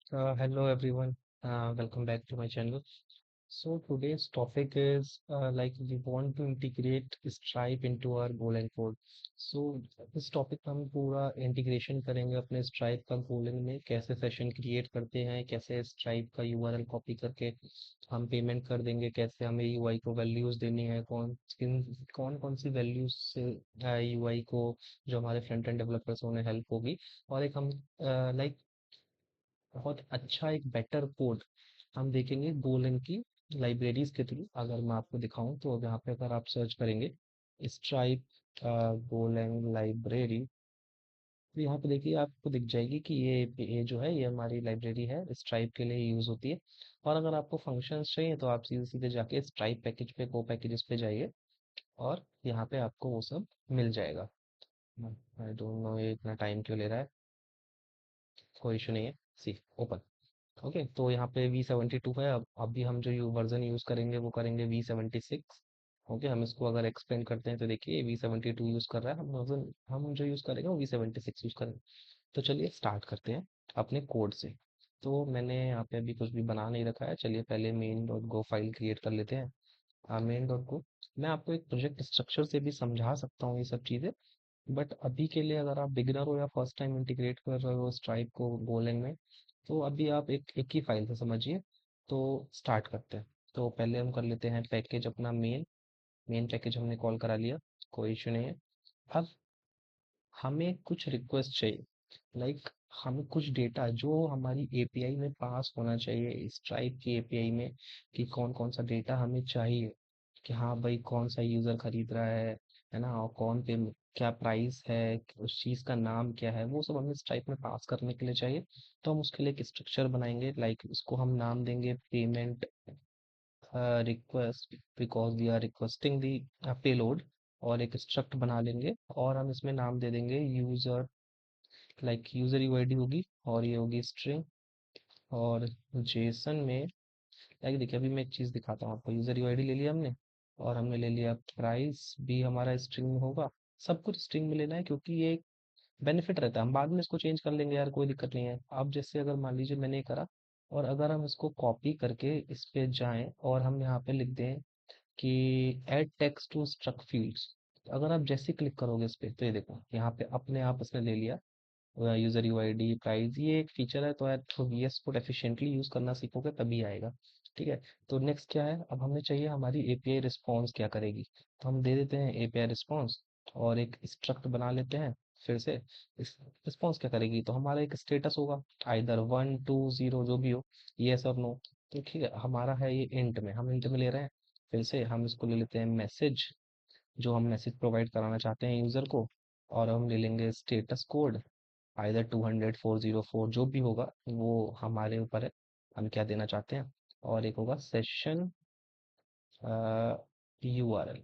Hello everyone, welcome back to my channel. So today's topic is like we want to integrate Stripe into our Golang code. So इस topic पे हम पूरा integration करेंगे अपने Stripe का Golang में, कैसे सेशन क्रिएट करते हैं, कैसे Stripe का यूआरएल कॉपी करके हम पेमेंट कर देंगे, कैसे हमें यूआई को वैल्यूज देनी है, कौन कौन सी वैल्यूज से यूआई को जो हमारे फ्रंट एंड डेवलपर्स उन्हें हेल्प होगी। और एक हम लाइक बहुत अच्छा एक बेटर कोड हम देखेंगे गोलन की लाइब्रेरीज के थ्रू। अगर मैं आपको दिखाऊं तो यहाँ पे अगर आप सर्च करेंगे स्ट्राइप गोलन लाइब्रेरी, तो यहाँ पे देखिए आपको दिख जाएगी कि ये जो है ये हमारी लाइब्रेरी है, स्ट्राइप के लिए यूज़ होती है। और अगर आपको फंक्शंस चाहिए तो आप सीधे सीधे जाके स्ट्राइप पैकेज पे गो पैकेजेस पे जाइए और यहाँ पे आपको वो सब मिल जाएगा। आई डोंट नो ये इतना टाइम क्यों ले रहा है, कोई इशू नहीं है। सी ओपन। ओके, तो यहाँ पे V72 है। अब अभी हम जो वर्जन यूज़ करेंगे वो करेंगे V76। ओके, हम इसको अगर एक्सपेंड करते हैं तो देखिए V72 यूज़ कर रहा है, हम वर्जन हम जो यूज़ करेंगे वो V76 यूज़ करेंगे। तो चलिए स्टार्ट करते हैं अपने कोड से। तो मैंने यहाँ पे अभी कुछ भी बना नहीं रखा है, चलिए पहले main dot go file create कर लेते हैं। मेन डॉट गो, मैं आपको एक प्रोजेक्ट स्ट्रक्चर से भी समझा सकता हूँ ये सब चीज़ें, बट अभी के लिए अगर आप बिगिनर हो या फर्स्ट टाइम इंटीग्रेट कर रहे हो स्ट्राइप को गोलैंग में, तो अभी आप एक एक ही फाइल से समझिए। तो स्टार्ट करते हैं। तो पहले हम कर लेते हैं पैकेज अपना मेन। मेन पैकेज हमने कॉल करा लिया, कोई इशू नहीं है। अब हमें कुछ रिक्वेस्ट चाहिए, लाइक हमें कुछ डेटा जो हमारी एपीआई में पास होना चाहिए स्ट्राइप की एपीआई में, कि कौन कौन सा डेटा हमें चाहिए, कि हाँ भाई कौन सा यूज़र खरीद रहा है ना, और कौन पे क्या प्राइस है, उस चीज़ का नाम क्या है, वो सब हमें स्ट्राइप में पास करने के लिए चाहिए। तो हम उसके लिए एक स्ट्रक्चर बनाएंगे, लाइक उसको हम नाम देंगे payment request, because we are requesting the payload. और एक स्ट्रक्ट बना लेंगे और हम इसमें नाम दे देंगे यूज़र, लाइक यूज़र यूआईडी होगी और ये होगी स्ट्रिंग। और जेसन में लाइक देखिए अभी मैं एक चीज़ दिखाता हूँ आपको, यूज़र यूआईडी ले लिया हमने और हमने ले लिया प्राइस भी हमारा स्ट्रिंग में होगा। सब कुछ स्ट्रिंग में लेना है क्योंकि ये एक बेनिफिट रहता है, हम बाद में इसको चेंज कर लेंगे यार, कोई दिक्कत नहीं है। अब जैसे अगर मान लीजिए मैंने ये करा और अगर हम इसको कॉपी करके इस पे जाएं और हम यहाँ पे लिख दें कि add text to struct fields, अगर आप जैसे क्लिक करोगे इस पे तो ये देखो यहाँ पे अपने आप इसने ले लिया यूजर यूआईडी प्राइस। ये एक फीचर है, तो यार तो वीएस कोड एफिशिएंटली यूज करना सीखोगे तभी आएगा। ठीक है, तो नेक्स्ट क्या है, अब हमें चाहिए हमारी एपीआई रिस्पॉन्स क्या करेगी। तो हम दे देते हैं एपीआई रिस्पॉन्स और एक स्ट्रक्ट बना लेते हैं फिर से। इस रिस्पॉन्स क्या करेगी, तो हमारा एक स्टेटस होगा, आइदर 1 2 0 जो भी हो, यस और नो। तो ठीक है, हमारा है ये इंट में, हम इंट में ले रहे हैं। फिर से हम इसको ले लेते हैं मैसेज, जो हम मैसेज प्रोवाइड कराना चाहते हैं यूजर को। और हम ले लेंगे स्टेटस कोड, आइदर 200 404, जो भी होगा वो हमारे ऊपर है, हम क्या देना चाहते हैं। और एक होगा सेशन यूआरएल।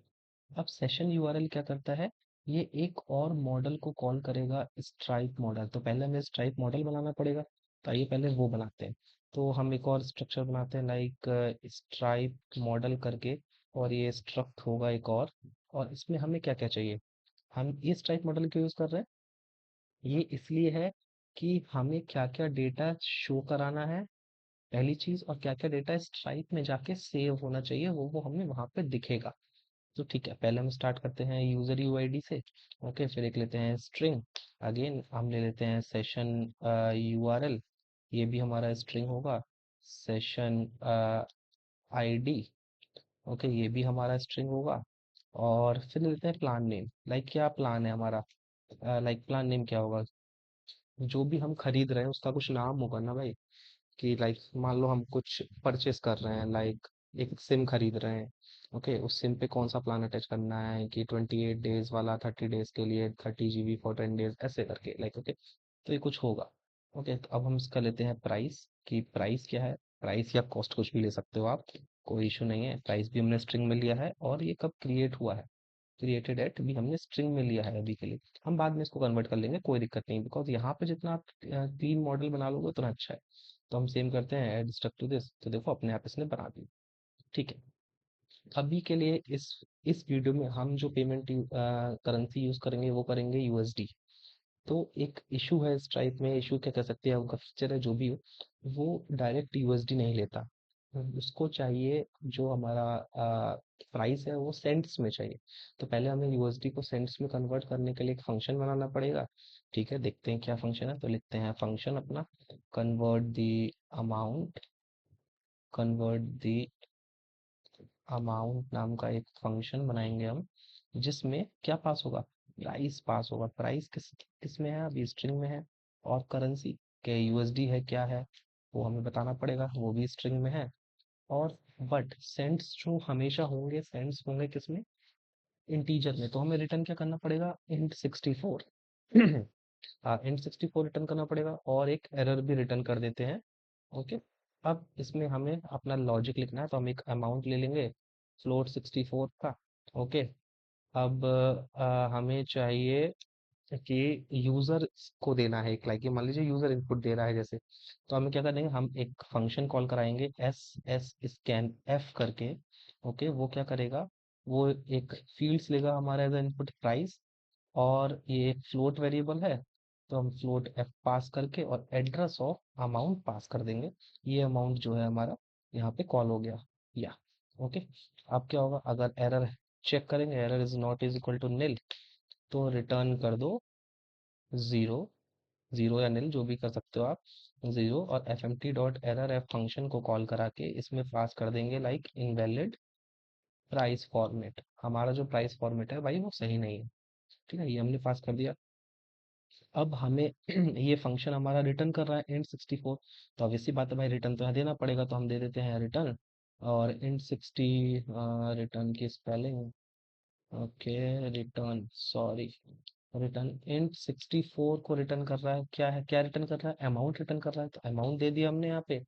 अब सेशन यूआरएल क्या करता है, ये एक और मॉडल को कॉल करेगा, स्ट्राइप मॉडल। तो पहले हमें स्ट्राइप मॉडल बनाना पड़ेगा, तो आइए पहले वो बनाते हैं। तो हम एक और स्ट्रक्चर बनाते हैं, लाइक स्ट्राइप मॉडल करके, और ये स्ट्रक्ट होगा एक और इसमें हमें क्या क्या चाहिए। हम ये स्ट्राइप मॉडल क्यों यूज कर रहे हैं, ये इसलिए है कि हमें क्या क्या डेटा शो कराना है पहली चीज, और क्या क्या डेटा स्ट्राइप में जाके सेव होना चाहिए, वो हमें वहां पे दिखेगा। तो ठीक है, पहले हम स्टार्ट करते हैं यूजर यूआईडी से। ओके, फिर एक लेते हैं स्ट्रिंग, अगेन हम ले लेते हैं सेशन यूआरएल, ये भी हमारा स्ट्रिंग होगा। सेशन आईडी, ओके ये भी हमारा स्ट्रिंग होगा। और फिर लेते हैं प्लान नेम, लाइक क्या प्लान है हमारा, लाइक प्लान नेम क्या होगा, जो भी हम खरीद रहे हैं उसका कुछ नाम होगा ना भाई। कि लाइक मान लो हम कुछ परचेस कर रहे हैं, लाइक एक सिम खरीद रहे हैं। ओके, उस सिम पे कौन सा प्लान अटैच करना है, कि 28 डेज वाला, 30 डेज के लिए 30 GB फॉर 10 डेज, ऐसे करके लाइक। ओके, तो ये कुछ होगा। ओके, तो अब हम इसका लेते हैं प्राइस, कि प्राइस क्या है, प्राइस या कॉस्ट कुछ भी ले सकते हो आप, कोई इशू नहीं है। प्राइस भी हमने स्ट्रिंग में लिया है और ये कब क्रिएट हुआ है, क्रिएटेड एट भी हमने स्ट्रिंग में लिया है अभी के लिए। हम बाद में इसको कन्वर्ट कर लेंगे, कोई दिक्कत नहीं, बिकॉज यहाँ पे जितना आप 3 मॉडल बना लोगे उतना अच्छा है। तो हम सेम करते हैं, ऐड स्ट्रक्ट टू दिस, तो देखो अपने आप इसने बना दी। ठीक है, अभी के लिए इस वीडियो में हम जो पेमेंट करेंसी यूज करेंगे वो करेंगे यूएसडी। तो एक इशू है स्ट्राइप में, इशू क्या कह सकते हैं, उनका फीचर है जो भी हो, वो डायरेक्ट यूएसडी नहीं लेता। उसको चाहिए जो हमारा प्राइस है वो सेंट्स में चाहिए। तो पहले हमें यूएसडी को सेंट्स में कन्वर्ट करने के लिए एक फंक्शन बनाना पड़ेगा। ठीक है, देखते हैं क्या फंक्शन है। तो लिखते हैं फंक्शन अपना convert the amount, convert the amount नाम का एक फंक्शन बनाएंगे हम, जिसमें क्या पास होगा, प्राइस पास होगा। प्राइस किस किस में है, अभी स्ट्रिंग में है। और करेंसी के यूएसडी है क्या है, वो हमें बताना पड़ेगा, वो भी स्ट्रिंग में है। और बट सेंट्स जो हमेशा होंगे, सेंट्स होंगे किसमें, इंटीजर में। तो हमें रिटर्न क्या करना पड़ेगा, इंट 64। हाँ, इंट 64 रिटर्न करना पड़ेगा, और एक एरर भी रिटर्न कर देते हैं। ओके, अब इसमें हमें अपना लॉजिक लिखना है, तो हम एक अमाउंट ले लेंगे फ्लोट 64 का। ओके, अब हमें चाहिए कि यूजर को देना है एक, लाइक मान लीजिए यूजर इनपुट दे रहा है जैसे। तो हमें क्या करेंगे, हम एक फंक्शन कॉल कराएंगे एस एस स्कैन एफ करके। ओके, वो क्या करेगा, वो एक फील्ड्स लेगा हमारा एज इनपुट प्राइस, और ये एक फ्लोट वेरिएबल है, तो हम फ्लोट एफ पास करके और एड्रेस ऑफ अमाउंट पास कर देंगे। ये अमाउंट जो है हमारा यहाँ पे कॉल हो गया, या ओके। अब क्या होगा, अगर एरर चेक करेंगे, error is not is equal to nil, तो रिटर्न कर दो जीरो, जीरो या निल जो भी कर सकते हो आप, जीरो। और f M T dot error f function को कॉल करा के इसमें पास कर देंगे लाइक इनवैलिड प्राइस फॉर्मेट। हमारा जो प्राइस फॉर्मेट है भाई वो सही नहीं है। ठीक है, ये हमने पास कर दिया। अब हमें ये फंक्शन हमारा रिटर्न कर रहा है इंट 64। तो ऑब्वियसली बात है भाई, रिटर्न तो यहाँ देना पड़ेगा, तो हम दे देते हैं रिटर्न। और इंट 60 रिटर्न की spelling, okay return, sorry, return int 64 को रिटर्न कर रहा है, क्या है, क्या रिटर्न कर रहा है, अमाउंट रिटर्न कर रहा है। तो अमाउंट दे दिया हमने यहाँ पे।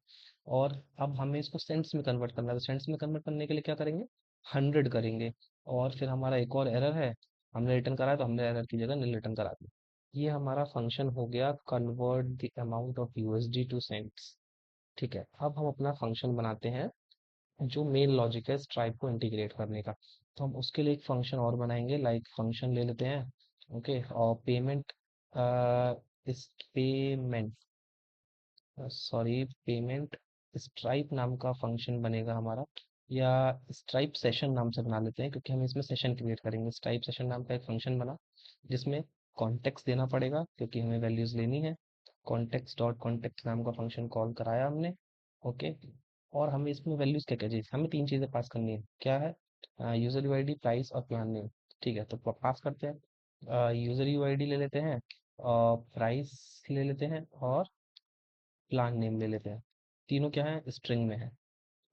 और अब हमें इसको सेंट्स में कन्वर्ट करना है, तो सेंट्स में कन्वर्ट करने के लिए क्या करेंगे, 100 करेंगे। और फिर हमारा एक और एरर है, हमने रिटर्न करा है, तो हमने एरर की जगह निल रिटर्न करा दिया। ये हमारा फंक्शन हो गया convert the amount of USD to cents. ठीक है, अब हम अपना फंक्शन बनाते हैं जो मेन लॉजिक है स्ट्राइप को इंटीग्रेट करने का। तो हम उसके लिए एक फंक्शन और बनाएंगे, लाइक फंक्शन ले लेते हैं। ओके, और पेमेंट, इस पेमेंट, सॉरी पेमेंट स्ट्राइप नाम का फंक्शन बनेगा हमारा, या स्ट्राइप सेशन नाम से बना लेते हैं, क्योंकि हम इसमें सेशन क्रिएट करेंगे। स्ट्राइप सेशन नाम का एक फंक्शन बना, जिसमें कॉन्टेक्स्ट देना पड़ेगा क्योंकि हमें वैल्यूज लेनी है। कॉन्टेक्स्ट डॉट कॉन्टेक्स्ट नाम का फंक्शन कॉल कराया हमने। ओके, और हमें इसमें वैल्यूज क्या क्या चाहिए, हमें तीन चीजें पास करनी है, क्या है, यूजर यूआईडी, प्राइस और प्लान नेम। ठीक है, तो पास करते हैं, यूजर यूआईडी ले लेते हैं, और प्राइस ले लेते हैं, और प्लान नेम ले लेते हैं। तीनों क्या है, स्ट्रिंग में है।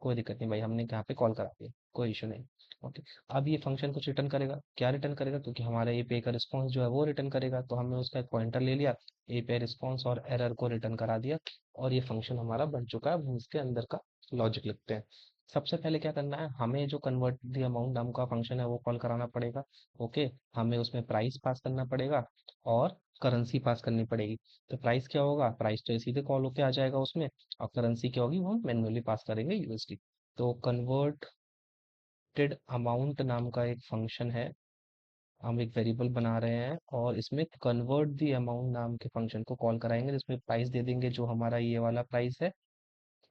कोई दिक्कत नहीं भाई, हमने यहाँ पे कॉल करा दिया, कोई इशू नहीं। ओके, अब ये फंक्शन कुछ रिटर्न करेगा, क्या रिटर्न करेगा, क्योंकि हमारा एपीआई का रिस्पॉन्स जो है वो रिटर्न करेगा, तो हमने उसका एक पॉइंटर ले लिया, एपीआई रिस्पॉन्स और एरर को रिटर्न करा दिया। और ये फंक्शन हमारा बन चुका है। अब हम इसके अंदर का लॉजिक लिखते हैं। सबसे पहले क्या करना है, हमें जो कन्वर्ट द अमाउंट नाम का फंक्शन है वो कॉल कराना पड़ेगा। ओके, हमें उसमें प्राइस पास करना पड़ेगा, और करेंसी पास करनी पड़ेगी। तो प्राइस क्या होगा, प्राइस तो सीधे कॉल होके आ जाएगा उसमें, और करेंसी क्या होगी, वो हम मैन्युअली पास करेंगे यूएसडी। तो कन्वर्टेड अमाउंट नाम का एक फंक्शन है, हम एक वेरिएबल बना रहे हैं, और इसमें कन्वर्ट द अमाउंट नाम के फंक्शन को कॉल कराएंगे, जिसमें प्राइस दे देंगे जो हमारा ये वाला प्राइस है।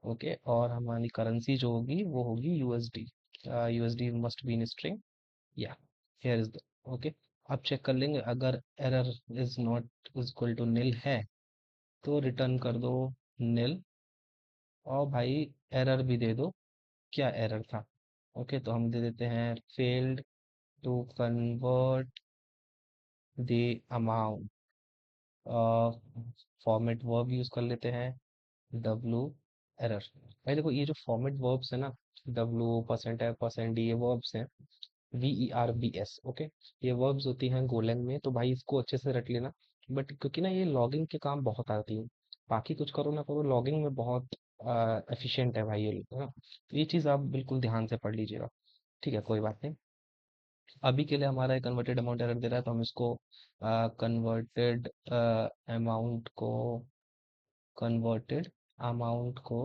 ओके, और हमारी करेंसी जो होगी वो होगी USD. USD must be in string, या हियर इज द, ओके। अब चेक कर लेंगे, अगर error is not equal to nil है, तो रिटर्न कर दो निल। और भाई एरर भी दे दो, क्या एरर था। ओके, तो हम दे देते हैं failed to convert the amount, format verb use कर लेते हैं, डब्लू एरर। भाई देखो, ये जो फॉर्मेट वर्ब्स है ना, डब्लू, परसेंट है, परसेंट डी, ये वर्ब्स हैं, VERBS। ओके, ये वर्ब्स होती हैं गोलैंग में, तो भाई इसको अच्छे से रट लेना। बट क्योंकि ना ये लॉगिंग के काम बहुत आती है, बाकी कुछ करो ना करो, लॉगिंग में बहुत एफिशिएंट है भाई ये लोग, है ना। तो ये चीज़ आप बिल्कुल ध्यान से पढ़ लीजिएगा। ठीक है, कोई बात नहीं। अभी के लिए हमारा कन्वर्टेड अमाउंट एरर दे रहा है, तो हम इसको कन्वर्टेड अमाउंट को कन्वर्टेड अमाउंट को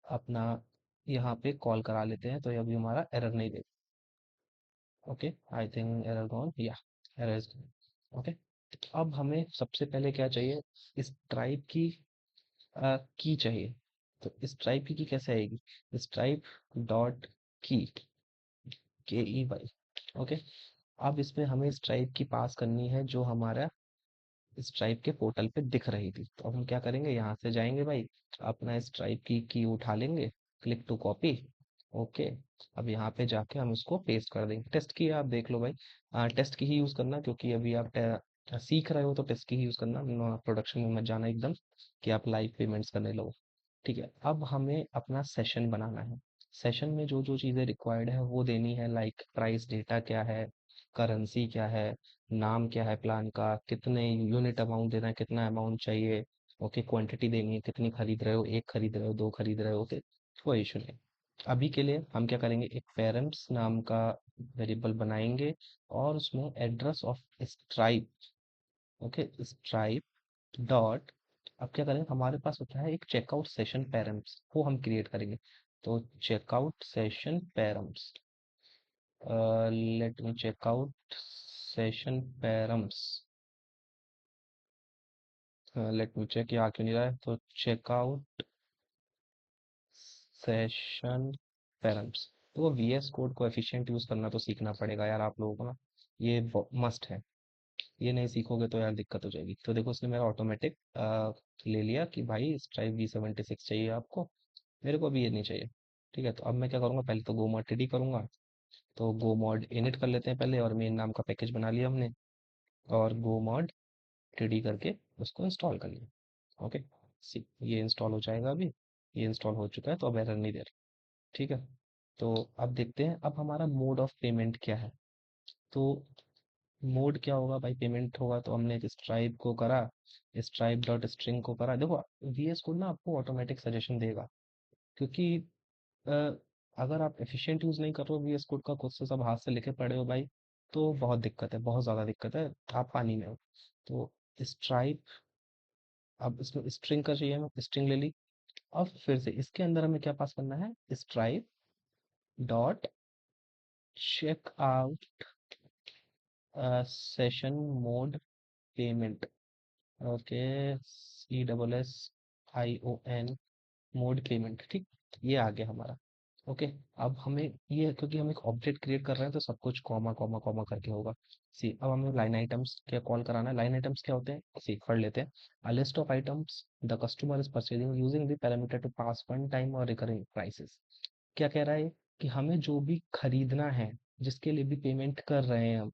अपना यहाँ पे कॉल करा लेते हैं, तो ये अभी हमारा एरर नहीं देगा। Okay, I think error gone, या एरर इज, ओके। अब हमें सबसे पहले क्या चाहिए, इस ट्राइब की की चाहिए। तो इस ट्राइब की कैसे आएगी, इस ट्राइब डॉट की, KEY। ओके, अब इसमें हमें इस ट्राइब की पास करनी है जो हमारा स्ट्राइप के पोर्टल पे दिख रही थी। तो अब हम क्या करेंगे, यहाँ से जाएंगे भाई, अपना स्ट्राइप की उठा लेंगे, क्लिक टू कॉपी। ओके, अब यहाँ पे जाके हम इसको पेस्ट कर देंगे। टेस्ट की आप देख लो भाई, टेस्ट की ही यूज़ करना, क्योंकि अभी आप सीख रहे हो तो टेस्ट की ही यूज़ करना, प्रोडक्शन में मत जाना एकदम कि आप लाइव पेमेंट्स करने लगो। ठीक है, अब हमें अपना सेशन बनाना है। सेशन में जो जो चीज़ें रिक्वायर्ड है वो देनी है, लाइक प्राइस डेटा क्या है, करेंसी क्या है, नाम क्या है प्लान का, कितने यूनिट अमाउंट देना है, कितना अमाउंट चाहिए। ओके, क्वांटिटी देनी है, कितनी खरीद रहे हो, एक खरीद रहे हो, दो खरीद रहे हो। ओके, कोई इशू नहीं। अभी के लिए हम क्या करेंगे, एक पेरेंट्स नाम का वेरिएबल बनाएंगे और उसमें address of stripe. Okay, stripe dot, अब क्या करेंगे, हमारे पास होता है एक चेकआउट सेशन पेरेंट्स, वो हम क्रिएट करेंगे। तो checkout session parents, let me checkout session parents, let me check, ये आ क्यों नहीं रहा है, तो चेकआउट सेशन पेरेंट्स। तो वो VS कोड को एफिशिएंट यूज करना तो सीखना पड़ेगा यार आप लोगों को ना, ये मस्ट है। ये नहीं सीखोगे तो यार दिक्कत हो जाएगी। तो देखो इसने मेरा ऑटोमेटिक ले लिया कि भाई स्ट्राइप V76 चाहिए आपको, मेरे को भी ये नहीं चाहिए। ठीक है, तो अब मैं क्या करूँगा, पहले तो गो मॉड टीडी करूँगा। तो गो मॉड इनिट कर लेते हैं पहले, और मेन नाम का पैकेज बना लिया हमने, और गो मॉड टीडी करके उसको इंस्टॉल कर लिया। ओके, सी ये इंस्टॉल हो जाएगा अभी, ये इंस्टॉल हो चुका है, तो अब एरर नहीं दे रहा। ठीक है, तो अब देखते हैं अब हमारा मोड ऑफ पेमेंट क्या है। तो मोड क्या होगा भाई, पेमेंट होगा, तो हमने स्ट्राइप को करा, स्ट्राइप डॉट स्ट्रिंग को करा। देखो VS कोड ना आपको ऑटोमेटिक सजेशन देगा, क्योंकि अ, अगर आप एफिशिएंट यूज नहीं कर रहे हो VS कोड का, खुद से सब हाथ से लिखे पड़े हो भाई, तो बहुत दिक्कत है, बहुत ज़्यादा दिक्कत है, आप पानी में हो। तो स्ट्राइप, अब इसमें स्ट्रिंग का चाहिए, हमें स्ट्रिंग ले ली। अब फिर से इसके अंदर हमें क्या पास करना है, Stripe dot check out session mode payment. Okay, CSSION mode payment. ठीक, ये आ गया हमारा। ओके, अब हमें ये, क्योंकि हम एक ऑब्जेक्ट क्रिएट कर रहे हैं तो सब कुछ कॉमा कॉमा कॉमा करके होगा। सी, अब हमें लाइन आइटम्स क्या कॉल कराना है। लाइन आइटम्स क्या होते हैं, सी पढ़ लेते हैं। A list of items the customer is purchasing using the parameter to pass one time और रिकरिंग प्राइसेस। क्या कह रहा है कि हमें जो भी खरीदना है, जिसके लिए भी पेमेंट कर रहे हैं हम,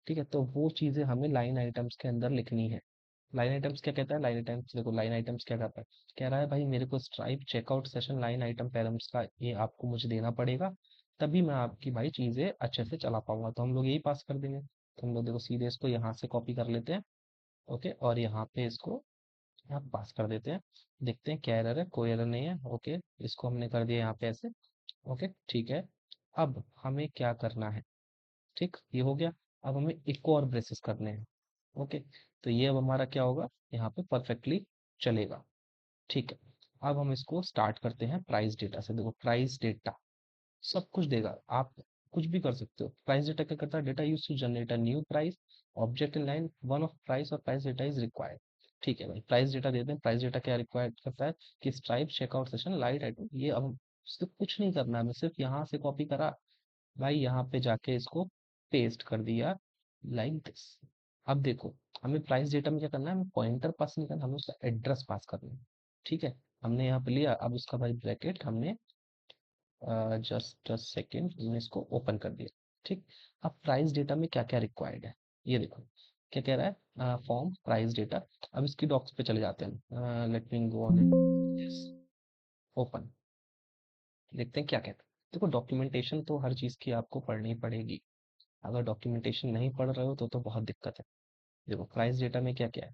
ठीक है, तो वो चीज़ें हमें लाइन आइटम्स के अंदर लिखनी है। लाइन आइटम्स क्या कहता है, लाइन आइटम्स देखो, लाइन आइटम्स क्या कहता है, कह रहा है भाई मेरे को Stripe checkout session line item params का ये आपको मुझे देना पड़ेगा, तभी मैं आपकी भाई चीज़ें अच्छे से चला पाऊंगा। तो हम लोग यही पास कर देंगे। तो हम लोग देखो सीधे इसको यहाँ से कॉपी कर लेते हैं। ओके, और यहाँ पे इसको यहाँ पास कर देते हैं। देखते हैं क्या एरर है, कोई एरर नहीं है। ओके, इसको हमने कर दिया यहाँ पे ऐसे। ओके, ठीक है, अब हमें क्या करना है, ठीक, ये हो गया। अब हमें एक और ब्रेसेस करने हैं। ओके, तो ये अब हमारा क्या होगा, यहाँ पे परफेक्टली चलेगा। ठीक है, अब हम इसको स्टार्ट करते हैं प्राइस डेटा से। देखो प्राइस डेटा सब कुछ देगा, आप कुछ भी कर सकते हो। प्राइस डेटा क्या करता है, data use to generate a new price object in line one of price, और प्राइस डेटा इज रिक्वायर्ड। ठीक है भाई, प्राइस डेटा देते हैं। प्राइस डेटा क्या रिक्वायर्ड करता है कि Stripe checkout session light item, ये अब सिर्फ कुछ नहीं करना है, हमें सिर्फ यहाँ से कॉपी करा भाई, यहाँ पे जाके इसको पेस्ट कर दिया लाइक दिस। अब देखो हमें प्राइस डेटा में क्या करना है, हमें पॉइंटर पास नहीं करना, हमें उसका एड्रेस पास करना है। ठीक है, हमने यहाँ पे लिया, अब उसका भाई ब्रैकेट हमने, जस्ट अ सेकेंड, हमने इसको ओपन कर दिया। ठीक, अब प्राइस डेटा में क्या क्या रिक्वायर्ड है, ये देखो क्या कह रहा है, फॉर्म प्राइस डेटा। अब इसकी डॉक्स पे चले जाते हैं, let me go on open, देखते हैं क्या कहता है। देखो डॉक्यूमेंटेशन तो हर चीज़ की आपको पढ़नी पड़ेगी, अगर डॉक्यूमेंटेशन नहीं पढ़ रहे हो तो बहुत दिक्कत है। देखो प्राइस डेटा में क्या क्या है,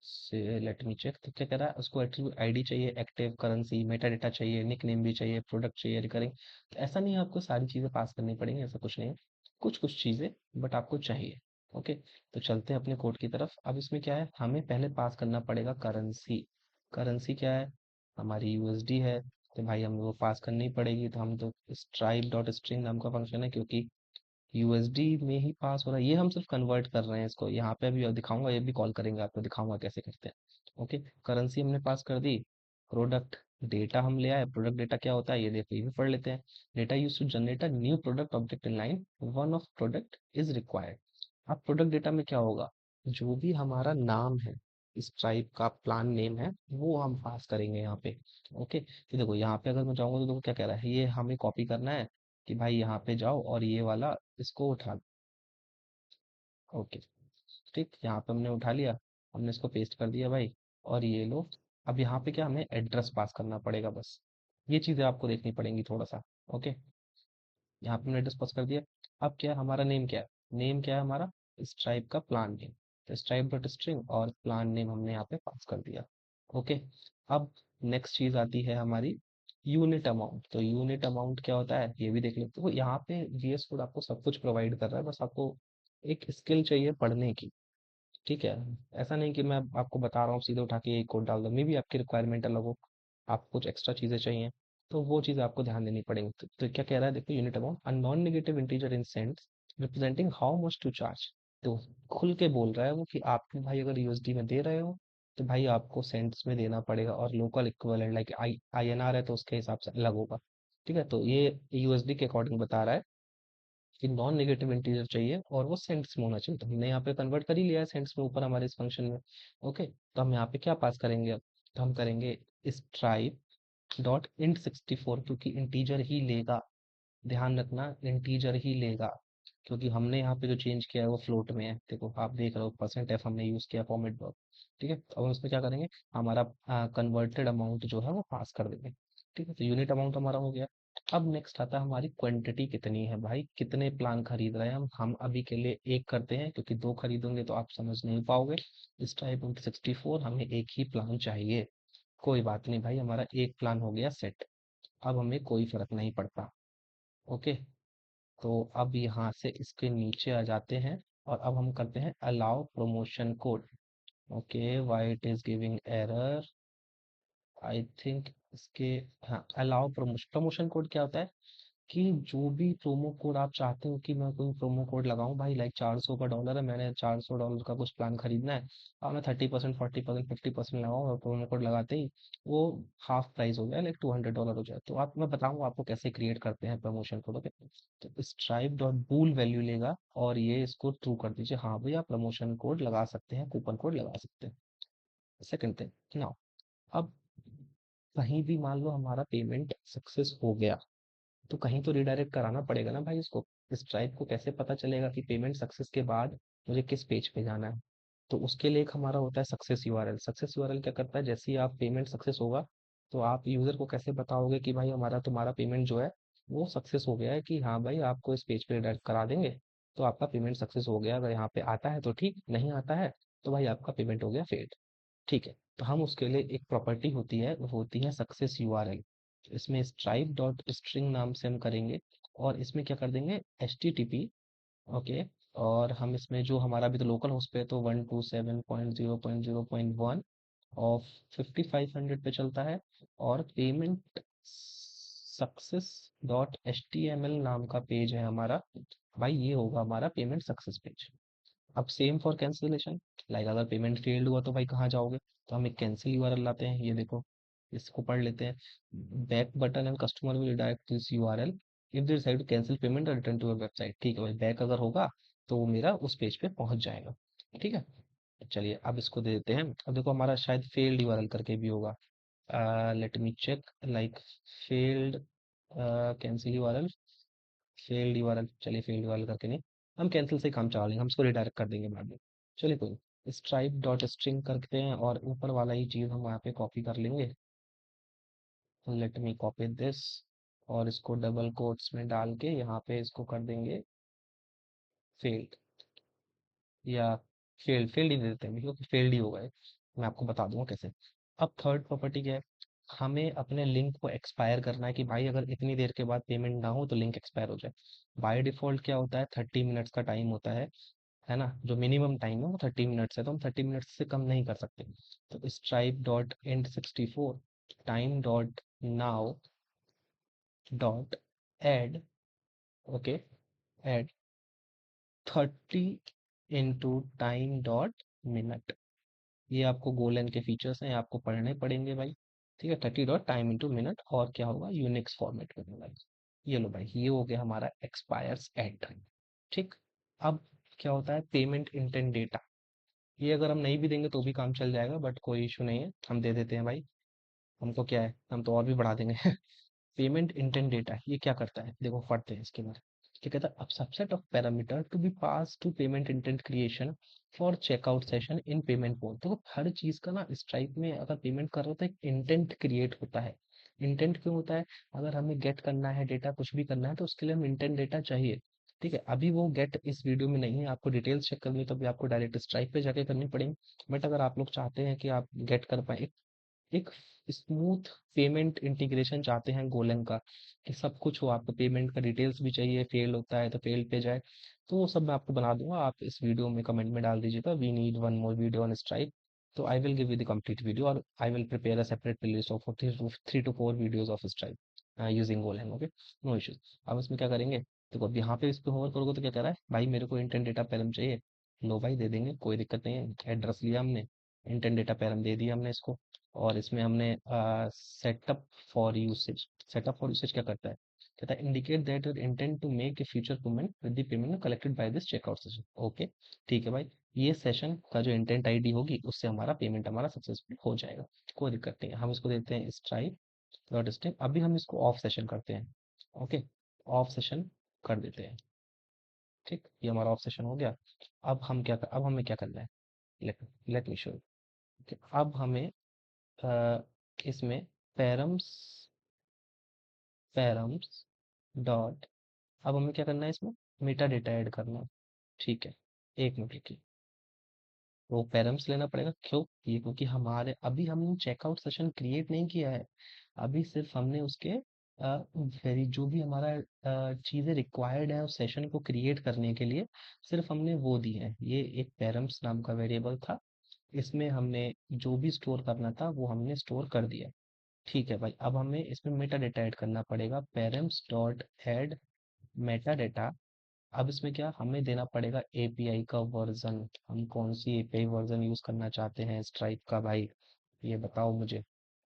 से लेट मी चेक, तो क्या कह रहा है, उसको एट्रीब्यूट आईडी चाहिए, एक्टिव करेंसी, मेटा डेटा चाहिए, निक नेम भी चाहिए, प्रोडक्ट चाहिए, रिकरिंग। तो ऐसा नहीं है आपको सारी चीज़ें पास करनी पड़ेंगी, ऐसा कुछ नहीं है, कुछ कुछ चीज़ें बट आपको चाहिए। ओके, तो चलते हैं अपने कोड की तरफ। अब इसमें क्या है, हमें पहले पास करना पड़ेगा करेंसी। करेंसी क्या है, हमारी USD है, तो भाई हमें वो पास करनी पड़ेगी। तो हम तो स्ट्राइप डॉट स्ट्रिंग नाम का फंक्शन है, क्योंकि यूएसडी में ही पास हो रहा है, ये हम सिर्फ कन्वर्ट कर रहे हैं इसको, यहाँ पे अभी दिखाऊंगा, ये भी कॉल करेंगे आपको, दिखाऊंगा कैसे करते हैं। ओके, करेंसी हमने पास कर दी। प्रोडक्ट डेटा हम ले आए, प्रोडक्ट डेटा क्या होता है ये देखो, ये भी पढ़ लेते हैं। Data use to generate a new product object in line one of product is required. अब प्रोडक्ट डेटा में क्या होगा, जो भी हमारा नाम है, इस टाइप का प्लान नेम है, वो हम पास करेंगे यहाँ पे। ओके, तो देखो यहाँ पे अगर मैं जाऊँगा तो देखो क्या कह रहा है, ये हमें कॉपी करना है कि भाई यहाँ पे जाओ और ये वाला इसको उठा लो। ओके, ठीक, यहाँ पे हमने उठा लिया, हमने इसको पेस्ट कर दिया भाई, और ये लो। अब यहाँ पे क्या, हमें एड्रेस पास करना पड़ेगा बस, ये चीज़ें आपको देखनी पड़ेंगी थोड़ा सा। ओके, यहाँ पे हमने एड्रेस पास कर दिया। अब क्या है, हमारा नेम क्या है, नेम क्या है हमारा, स्ट्राइप का प्लान नेम, तो स्ट्राइप डॉट स्ट्रिंग और प्लान नेम हमने यहाँ पे पास कर दिया। ओके, अब नेक्स्ट चीज़ आती है हमारी यूनिट अमाउंट। तो यूनिट अमाउंट क्या होता है ये भी देख लेते हो, यहाँ पे जीएस कोड आपको सब कुछ प्रोवाइड कर रहा है, बस आपको एक स्किल चाहिए पढ़ने की। ठीक है, ऐसा नहीं कि मैं आपको बता रहा हूँ सीधे उठा के एक कोड डाल दो, मे भी आपकी रिक्वायरमेंट अलग हो, आपको कुछ एक्स्ट्रा चीज़ें चाहिए, तो वो चीज़ आपको ध्यान देनी पड़ेगी। तो क्या कह रहा है देखो, unit amount a non negative integer in cents representing how much to charge. तो खुल के बोल रहा है वो कि आप भाई अगर यूएसडी में दे रहे हो तो भाई आपको सेंट्स में देना पड़ेगा, और लोकल इक्विवेलेंट लाइक आईएनआर है तो उसके हिसाब से अलग होगा। ठीक है, तो ये यूएसडी के अकॉर्डिंग बता रहा है कि नॉन नेगेटिव इंटीजर चाहिए और वो सेंट्स में होना चाहिए, तो हमने यहाँ पे कन्वर्ट कर ही लिया है सेंट्स में ऊपर हमारे इस फंक्शन में। ओके, तो हम यहाँ पे क्या पास करेंगे अब, तो हम करेंगे स्ट्राइप डॉट इंट 64, क्योंकि इंटीजर ही लेगा, ध्यान रखना इंटीजर ही लेगा, क्योंकि हमने यहाँ पे जो चेंज किया है वो फ्लोट में है, देखो आप देख रहे हो परसेंट एफ हमने यूज किया फॉर्मेट डॉट। ठीक है, अब हम इसमें क्या करेंगे, हमारा कन्वर्टेड अमाउंट जो है वो पास कर देंगे। ठीक है, तो यूनिट अमाउंट हमारा हो गया। अब नेक्स्ट आता है हमारी क्वांटिटी कितनी है, भाई कितने प्लान खरीद रहे हैं हम अभी के लिए एक करते हैं, क्योंकि दो खरीदोगे तो आप समझ नहीं पाओगे। इस टाइप 64 हमें एक ही प्लान चाहिए। कोई बात नहीं भाई, हमारा एक प्लान हो गया सेट, अब हमें कोई फर्क नहीं पड़ता। ओके, तो अब यहाँ से इसके नीचे आ जाते हैं, और अब हम करते हैं allow promotion code. Okay, why it is giving error, I think इसके, हाँ अलाउ प्रमोशन, प्रमोशन कोड क्या होता है कि जो भी प्रोमो कोड आप चाहते हो कि मैं कोई प्रोमो कोड लगाऊं, भाई लाइक 400 का डॉलर है, मैंने $400 का कुछ प्लान खरीदना है, और मैं 30%, 40%, 50% लगाऊं और प्रोमो कोड लगाते ही वो हाफ प्राइस हो जाए, लाइक $200 हो जाए, तो आप, मैं बताऊंगा आपको कैसे क्रिएट करते हैं प्रमोशन कोड। ओके, तो स्ट्राइप डॉट बूल वैल्यू लेगा और ये इसको ट्रू कर दीजिए, हाँ भैया प्रमोशन कोड लगा सकते हैं, कूपन कोड लगा सकते हैं। सेकंड थिंग नाउ, अब कहीं भी मान लो हमारा पेमेंट सक्सेस हो गया, तो कहीं तो रिडायरेक्ट कराना पड़ेगा ना भाई इसको। स्ट्राइप को कैसे पता चलेगा कि पेमेंट सक्सेस के बाद मुझे किस पेज पे जाना है, तो उसके लिए एक हमारा होता है सक्सेस यूआरएल। सक्सेस यूआरएल क्या करता है, जैसे ही आप पेमेंट सक्सेस होगा तो आप यूजर को कैसे बताओगे कि भाई हमारा तुम्हारा पेमेंट जो है वो सक्सेस हो गया है, कि हाँ भाई आपको इस पेज पे रिडायरेक्ट करा देंगे, तो आपका पेमेंट सक्सेस हो गया, अगर यहाँ पे आता है तो ठीक, नहीं आता है तो भाई आपका पेमेंट हो गया फेल्ड। ठीक है, तो हम उसके लिए एक प्रॉपर्टी होती है, वो होती है सक्सेस यूआरएल। इसमें स्ट्राइप डॉट स्ट्रिंग नाम से हम करेंगे, और इसमें क्या कर देंगे HTTP। ओके, और हम इसमें जो हमारा अभी तो लोकल होस्ट पे है, तो 127.0.0.1 ऑफ 5500 पे चलता है, और पेमेंट सक्सेस डॉट HTML नाम का पेज है हमारा, भाई ये होगा हमारा पेमेंट सक्सेस पेज। अब सेम फॉर कैंसिलेशन, लाइक अगर पेमेंट फेल्ड हुआ तो भाई कहाँ जाओगे, तो हम एक कैंसिल यूआरएल लाते हैं, ये देखो, इसको पढ़ लेते हैं। Back button and customer will direct this URL if they decide to cancel payment और रिटर्न टू योर वेबसाइट। ठीक है भाई, बैक अगर होगा तो वो मेरा उस पेज पे पहुंच जाएगा। ठीक है, चलिए अब इसको दे देते हैं। अब देखो हमारा शायद फेल्ड यूआरएल करके भी होगा, let me check, like failed cancel URL, failed URL, चलिए फेल्ड यूआरएल करके नहीं, हम कैंसिल से ही काम चला लेंगे, हम इसको रिडायरेक्ट कर देंगे बाद में। चलिए कोई स्ट्राइप डॉट स्ट्रिंग करते हैं, और ऊपर वाला ही चीज़ हम यहाँ पे कॉपी कर लेंगे। लेट मी कॉपी दिस, और इसको डबल कोट्स में डाल के यहाँ पे इसको कर देंगे फेल्ड, या फेल्ड, फेल्ड ही दे देते हैं क्योंकि फेल्ड ही होगा ये। मैं आपको बता दूंगा कैसे। अब थर्ड प्रॉपर्टी क्या है, हमें अपने लिंक को एक्सपायर करना है, कि भाई अगर इतनी देर के बाद पेमेंट ना हो तो लिंक एक्सपायर हो जाए। बाय डिफॉल्ट क्या होता है, 30 मिनट्स का टाइम होता है ना, जो मिनिमम टाइम है वो 30 मिनट्स है, तो हम 30 मिनट्स से कम नहीं कर सकते। तो stripe dot end 64 time dot now dot add, okay, add 30 into time.minute। ये आपको गोलन के फीचर्स हैं, आपको पढ़ने पड़ेंगे भाई। ठीक है, 30 .time into minute, और क्या होगा, यूनिक्स फॉर्मेट में होगा। ये लो भाई, ये हो गया हमारा एक्सपायर्स एट। ठीक। अब क्या होता है पेमेंट इंटेंट डेटा। ये अगर हम नहीं भी देंगे तो भी काम चल जाएगा, बट कोई इशू नहीं है, हम दे देते हैं भाई। हमको क्या है, हम तो और भी बढ़ा देंगे। पेमेंट इंटेंट डेटा ये क्या करता है, देखो पढ़ते हैं इसके बारे में। क्या कहता है, अब subset of parameter to be pass to payment intent creation for checkout session in payment port. देखो हर चीज का ना स्ट्राइप में अगर पेमेंट कर रहे हो तो एक इंटेंट क्रिएट होता है। इंटेंट क्यों होता है, अगर हमें गेट करना है डेटा, कुछ भी करना है, तो उसके लिए हम इंटेंट डेटा चाहिए। ठीक है, अभी वो गेट इस वीडियो में नहीं है, आपको डिटेल्स चेक करनी है तो अभी आपको डायरेक्ट स्ट्राइप पे जाके करनी पड़ेगी। बट अगर आप लोग चाहते हैं कि आप गेट कर पाए एक स्मूथ पेमेंट इंटीग्रेशन चाहते हैं गोलैंग का, कि सब कुछ हो, आपको पेमेंट का डिटेल्स भी चाहिए, फेल होता है तो फेल पे जाए, तो वो सब मैं आपको बना दूंगा। आप इस वीडियो में कमेंट में डाल दीजिएगा we need one more video on Stripe, तो I will give you the complete video, और I will prepare a separate playlist of 3 to 4 videos of Stripe using Golang. Okay, no issues. अब इसमें क्या करेंगे, देखो अब यहाँ पे इस पे होमवर्क करोगे तो क्या कह रहा है भाई, मेरे को इंटेंट डेटा पैरम चाहिए। लो भाई, दे देंगे, कोई दिक्कत नहीं है। एड्रेस लिया हमने, इंटेंट डेटा पैरम दे दिया हमने इसको, और इसमें हमने setup for usage. Setup for usage क्या करता है, कहता है indicate that your intent to make a future payment with the payment collected by this checkout session. Okay, ठीक है भाई, ये सेशन का जो इंटेंट आईडी होगी उससे हमारा पेमेंट हमारा सक्सेसफुल हो जाएगा। कोई दिक्कत नहीं है, हम इसको देते हैं स्ट्राइप डॉट स्टेप। अभी हम इसको ऑफ सेशन करते हैं। ओके, ऑफ सेशन कर देते हैं। ठीक, ये हमारा ऑफ सेशन हो गया। अब हमें क्या करना है, let let me show you. अब हमें इसमें पैरम्स पैरम्स डॉट, अब हमें क्या करना है इसमें, मेटा डेटा ऐड करना है। ठीक है, एक मिनट रुकिए, वो पैरम्स लेना पड़ेगा, क्यों, ये क्योंकि हमारे अभी हमने चेकआउट सेशन क्रिएट नहीं किया है। अभी सिर्फ हमने उसके वेरी जो भी हमारा चीज़ें रिक्वायर्ड है उस सेशन को क्रिएट करने के लिए, सिर्फ हमने वो दी है। ये एक पैरम्स नाम का वेरिएबल था, इसमें हमने जो भी स्टोर करना था वो हमने स्टोर कर दिया। ठीक है भाई, अब हमें इसमें मेटा डेटा ऐड करना पड़ेगा, parents dot add Meta data. अब इसमें क्या हमें देना पड़ेगा, एपीआई का वर्जन, हम कौन सी एपीआई वर्जन यूज करना चाहते हैं स्ट्राइप का भाई, ये बताओ मुझे,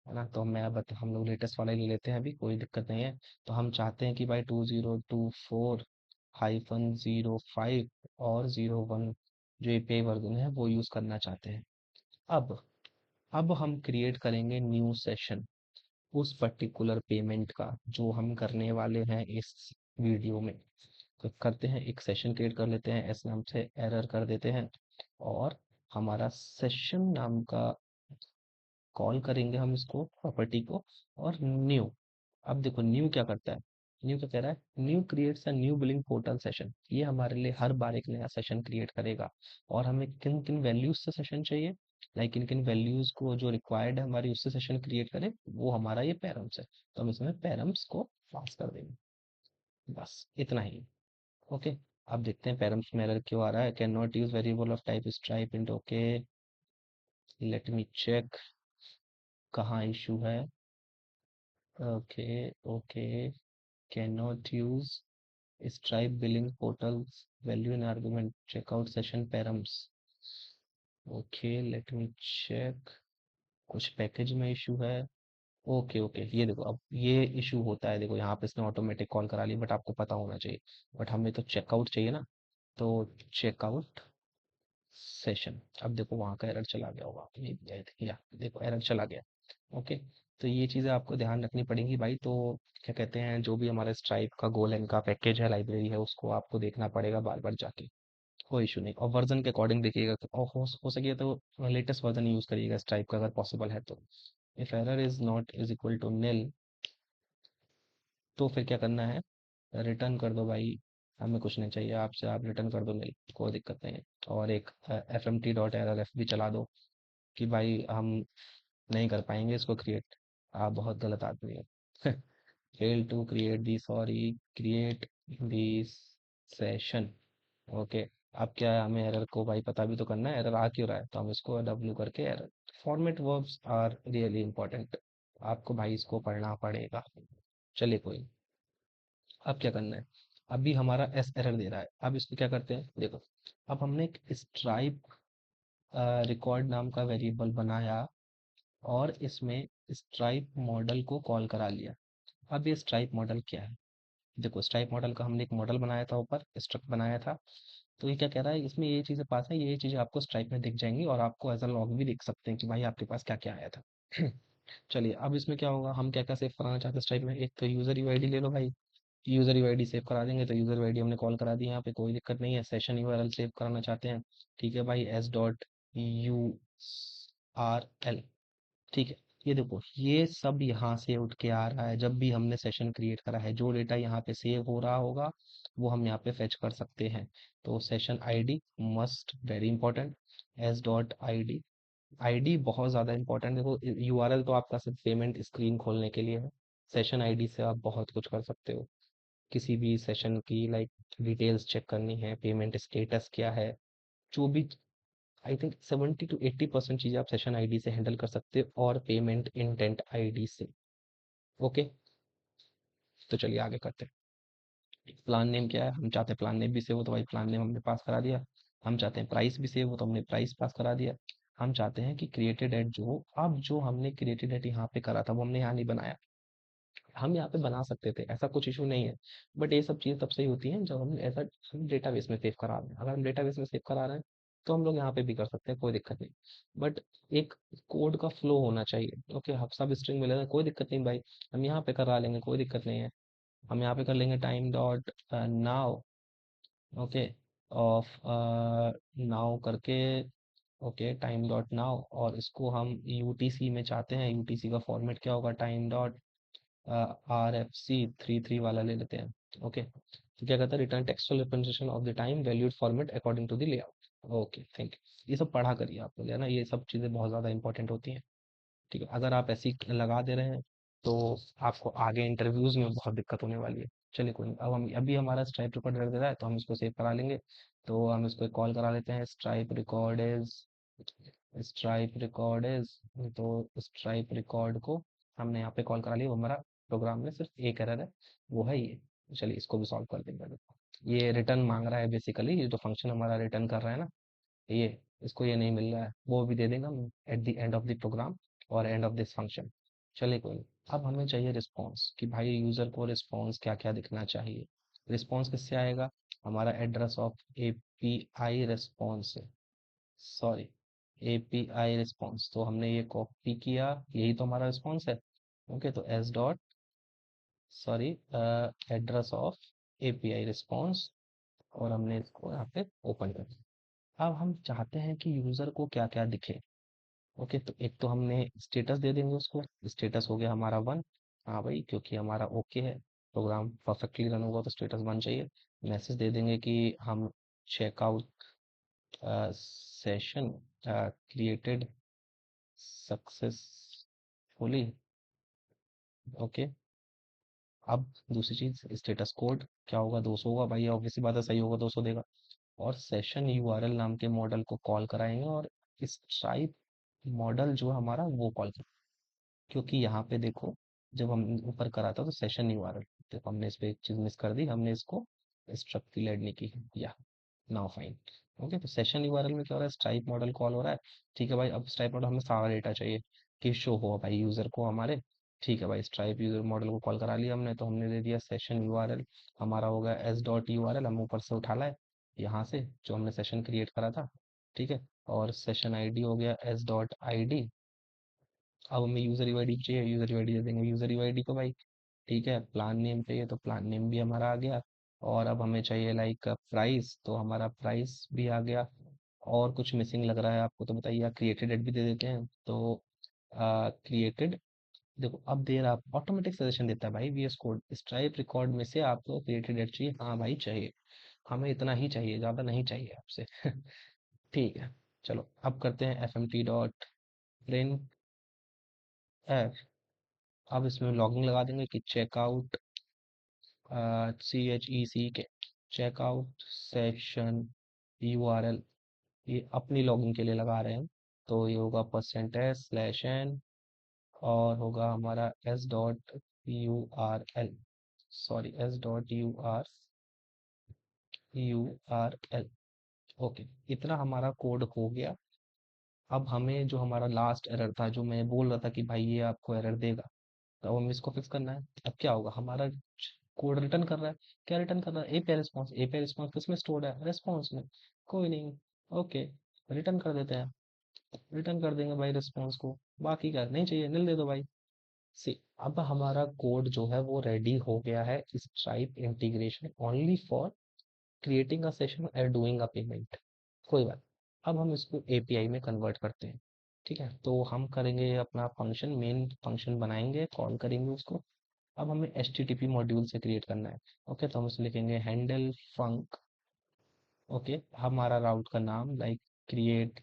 है ना। तो हम लोग लेटेस्ट वाला ही ले लेते हैं, अभी कोई दिक्कत नहीं है। तो हम चाहते हैं कि भाई 2024-05 और 01 जो एपीआई वर्जन है वो यूज करना चाहते हैं। अब अब हम क्रिएट करेंगे न्यू सेशन उस पर्टिकुलर पेमेंट का जो हम करने वाले हैं इस वीडियो में। तो करते हैं, एक सेशन क्रिएट कर लेते हैं, एस नाम से एरर कर देते हैं, और हमारा सेशन नाम का कॉल करेंगे हम इसको प्रॉपर्टी को, और न्यू। अब देखो न्यू क्या करता है, न्यू क्या कह रहा है, new creates a new billing portal session. ये हमारे लिए हर बार एक नया सेशन क्रिएट करेगा, और हमें किन किन वैल्यूज से सेशन चाहिए, लाइक किन किन वैल्यूज को जो रिक्वायर्ड है हमारी उससे सेशन क्रिएट करे, वो हमारा ये पैरम्स है। तो हम इसमें पैरम्स को पास कर देंगे, बस इतना ही। ओके, अब देखते हैं पैरम्स में एरर क्यों आ रहा है, can not use variable of type stripe in. Okay, let me check कहाँ इशू है। Okay, okay, cannot use stripe billing portals value in argument checkout session params। Okay, let me check, कुछ package में issue है। Okay okay, ये देखो अब ये issue होता है, देखो यहाँ पे इसने ऑटोमेटिक कॉल करा ली, बट आपको पता होना चाहिए। बट हमें तो चेकआउट चाहिए ना, तो चेकआउट सेशन, अब देखो वहाँ का एरर चला गया होगा, ये या देखो एरर चला गया। ओके, तो ये चीज़ें आपको ध्यान रखनी पड़ेंगी भाई। तो क्या कहते हैं, जो भी हमारे स्ट्राइप का गोल का पैकेज है, लाइब्रेरी है, उसको आपको देखना पड़ेगा बार बार जाके। कोई इशू नहीं, और वर्जन के अकॉर्डिंग देखिएगा, और हो सके तो लेटेस्ट वर्जन यूज़ करिएगा स्ट्राइप का अगर पॉसिबल है तो। If error is not is equal to nil, तो फिर क्या करना है, रिटर्न कर दो भाई, हमें कुछ नहीं चाहिए आपसे, आप रिटर्न कर दो मेल, कोई दिक्कत नहीं है। और एक एफ एम टी डॉट एर एल एफ भी चला दो, कि भाई हम नहीं कर पाएंगे इसको क्रिएट, आप बहुत गलत आदमी हो। Fail to create the, sorry create the session. Okay, अब क्या है, हमें एरर को भाई पता भी तो करना है, एरर आ क्यों रहा है, तो हम इसको डब्ल्यू करके error. Format verbs are really important, आपको भाई इसको पढ़ना पड़ेगा। चलिए कोई, अब क्या करना है, अभी हमारा एस एरर दे रहा है। अब इसको क्या करते हैं, देखो, अब हमने एक स्ट्राइप रिकॉर्ड नाम का वेरिएबल बनाया और इसमें स्ट्राइप मॉडल को कॉल करा लिया। अब ये स्ट्राइप मॉडल क्या है, देखो स्ट्राइप मॉडल का हमने एक मॉडल बनाया था, ऊपर स्ट्रक्ट बनाया था। तो ये क्या कह रहा है, इसमें ये चीज़ें पास है, ये चीज़ें आपको स्ट्राइप में दिख जाएंगी और आपको एज अ लॉग भी देख सकते हैं कि भाई आपके पास क्या क्या आया था। चलिए अब इसमें क्या होगा, हम क्या क्या सेव कराना चाहते हैं स्ट्राइप में, एक तो यूज़र यूआईडी ले लो भाई, यूज़र यूआईडी सेव करा देंगे, तो यूज़र यूआईडी हमने कॉल करा दी, यहाँ पे कोई दिक्कत नहीं है। सेशन यूआरएल सेव कराना चाहते हैं, ठीक है भाई, S dot U R L, ठीक है। ये देखो ये सब यहाँ से उठ के आ रहा है, जब भी हमने सेशन क्रिएट करा है जो डेटा यहाँ पे सेव हो रहा होगा वो हम यहाँ पे फेच कर सकते हैं। तो session ID must very important, S dot ID, ID बहुत ज़्यादा इंपॉर्टेंट। देखो यूआरएल तो आपका सिर्फ पेमेंट स्क्रीन खोलने के लिए है, सेशन आईडी से आप बहुत कुछ कर सकते हो, किसी भी सेशन की लाइक डिटेल्स चेक करनी है, पेमेंट स्टेटस क्या है, जो भी, आई थिंक 70 to 80% चीज़ें आप सेशन आईडी से हैंडल कर सकते हो और पेमेंट इंटेंट आईडी से। ओके, तो चलिए आगे करते हैं। प्लान नेम क्या है, हम चाहते हैं प्लान नेम भी सेव हो, तो भाई प्लान नेम हमने पास करा दिया। हम चाहते हैं प्राइस भी सेव हो, तो हमने प्राइस पास करा दिया। हम चाहते हैं कि क्रिएटेड एट जो हो, अब जो हमने क्रिएटेड एट यहाँ पे करा था वो हमने यहाँ नहीं बनाया, हम यहाँ पे बना सकते थे, ऐसा कुछ इशू नहीं है। बट ये सब चीज़ तब सही होती हैं जब हम ऐसा हम डेटाबेस में सेव करा रहे हैं, अगर हम डेटाबेस में सेव करा रहे हैं तो हम लोग यहाँ पे भी कर सकते हैं, कोई दिक्कत नहीं। बट एक कोड का फ्लो होना चाहिए। ओके, हम सब स्ट्रिंग मिलेगा कोई दिक्कत नहीं भाई, हम यहाँ पे करा लेंगे, कोई दिक्कत नहीं है। हम यहाँ पे कर लेंगे time dot now, okay, of now करके, ओके टाइम डॉट नाउ, और इसको हम यूटीसी में चाहते हैं, यूटीसी का फॉर्मेट क्या होगा, टाइम डॉट RFC 33 वाला ले लेते हैं। ओके, तो क्या कहता है, return textual representation of the time valued format according to the layout. Okay thank you, ये सब पढ़ा करिए आप लोग, है ना, ये सब चीज़ें बहुत ज़्यादा इंपॉर्टेंट होती हैं। ठीक है, अगर आप ऐसी लगा दे रहे हैं तो आपको आगे इंटरव्यूज में बहुत दिक्कत होने वाली है। चलिए कोई नहीं, अब हम अभी हमारा स्ट्राइप रिकॉर्ड कर दे रहा है तो हम इसको सेव करा लेंगे। तो हम इसको कॉल करा लेते हैं, stripe record is, stripe record is, तो स्ट्राइप रिकॉर्ड को हमने यहाँ पे कॉल करा लिया, वो हमारा प्रोग्राम में सिर्फ एक एरर है, वो है ये। चलिए इसको भी सॉल्व कर देंगे। देखो ये रिटर्न मांग रहा है, बेसिकली ये जो फंक्शन हमारा रिटर्न कर रहा है ना, ये इसको ये नहीं मिल रहा है, वो भी दे देगा at the end of the program और एंड ऑफ दिस फंक्शन। चलिए कोई नहीं, अब हमें चाहिए रिस्पॉन्स, कि भाई यूजर को रिस्पॉन्स क्या क्या दिखना चाहिए। रिस्पॉन्स किससे आएगा, हमारा एड्रेस ऑफ एपीआई रिस्पॉन्स से, सॉरी एपीआई रिस्पॉन्स, तो हमने ये कॉपी किया, यही तो हमारा रिस्पॉन्स है। ओके, तो S dot, sorry, address of API response, और हमने इसको यहाँ पे ओपन कर दिया। अब हम चाहते हैं कि यूजर को क्या क्या दिखे। ओके, तो एक तो हमने स्टेटस दे देंगे उसको, स्टेटस हो गया हमारा 1, हाँ भाई क्योंकि हमारा ओके है, प्रोग्राम परफेक्टली रन होगा तो स्टेटस 1 चाहिए। मैसेज दे देंगे कि हम checkout session created successfully. Okay, अब दूसरी चीज स्टेटस कोड क्या होगा, 200 होगा भाई, ऑब्वियसली बात है, सही होगा 200 देगा। और सेशन यूआरएल नाम के मॉडल को कॉल कराएंगे और स्ट्राइप मॉडल जो हमारा वो कॉल, क्योंकि यहाँ पे देखो जब हम ऊपर करा था तो सेशन यूआरएल, देखो हमने इस पे एक चीज मिस कर दी, हमने इसको स्ट्रक्ट की ऐड नहीं की है, या नाउ फाइन। ओके, तो सेशन यूआरएल में क्या हो रहा है, स्ट्राइप मॉडल कॉल हो रहा है। ठीक है भाई, अब स्ट्राइप मॉडल हमें सारा डेटा चाहिए कि शो हो भाई यूजर को हमारे। ठीक है भाई, स्ट्राइप यूजर मॉडल को कॉल करा लिया हमने, तो हमने दे दिया सेशन यूआरएल, हमारा हो गया एस डॉट यूआरएल, हम ऊपर से उठा लाए यहाँ से जो हमने सेशन क्रिएट करा था। ठीक है, और सेशन आईडी हो गया एस डॉट आईडी। अब हमें यूजर यूआईडी चाहिए, यूजर यूआईडी दे देंगे यूजर यूआईडी को भाई। ठीक है, प्लान नेम चाहिए तो प्लान नेम भी हमारा आ गया। और अब हमें चाहिए लाइक प्राइस, तो हमारा प्राइस भी आ गया। और कुछ मिसिंग लग रहा है आपको तो बताइए, क्रिएटेड डेट भी दे देते हैं, तो क्रिएटेड, देखो अब दे रहा, ऑटोमेटिक सजेशन देता है भाई वीएस कोड, स्ट्राइप रिकॉर्ड में से आपको क्रिएटेड डेट चाहिए, हाँ भाई चाहिए, हमें इतना ही चाहिए, ज़्यादा नहीं चाहिए आपसे। ठीक है, चलो अब करते हैं F M T dot print F. अब इसमें लॉगिंग लगा देंगे कि चेकआउट, CHEC के चेकआउट सेक्शन URL, ये अपनी लॉगिंग के लिए लगा रहे हैं। तो ये होगा %s/n, और होगा हमारा s dot U R L, sorry s dot U R URL। Okay, इतना हमारा कोड हो गया। अब हमें जो हमारा लास्ट एरर था, जो मैं बोल रहा था कि भाई ये आपको एरर देगा, तो अब हमें इसको फिक्स करना है। अब क्या होगा, हमारा कोड रिटर्न कर रहा है। क्या रिटर्न कर रहा है? API response. एपीआई रिस्पॉन्स किसमें स्टोर्ड है? रिस्पॉन्स में। कोई नहीं, ओके, रिटर्न कर देते हैं। रिटर्न कर देंगे भाई रिस्पॉन्स को। बाकी क्या नहीं चाहिए, नील दे दो भाई। सी, अब हमारा कोड जो है वो रेडी हो गया है, stripe integration only for creating a session and doing a payment. कोई बात। अब हम इसको एपीआई में कन्वर्ट करते हैं। ठीक है, तो हम करेंगे अपना फंक्शन, मेन फंक्शन बनाएंगे, कॉल करेंगे उसको। अब हमें एच मॉड्यूल से क्रिएट करना है। ओके, तो हम उसमें लिखेंगे हैंडल फंक। ओके, हमारा राउट का नाम लाइक क्रिएट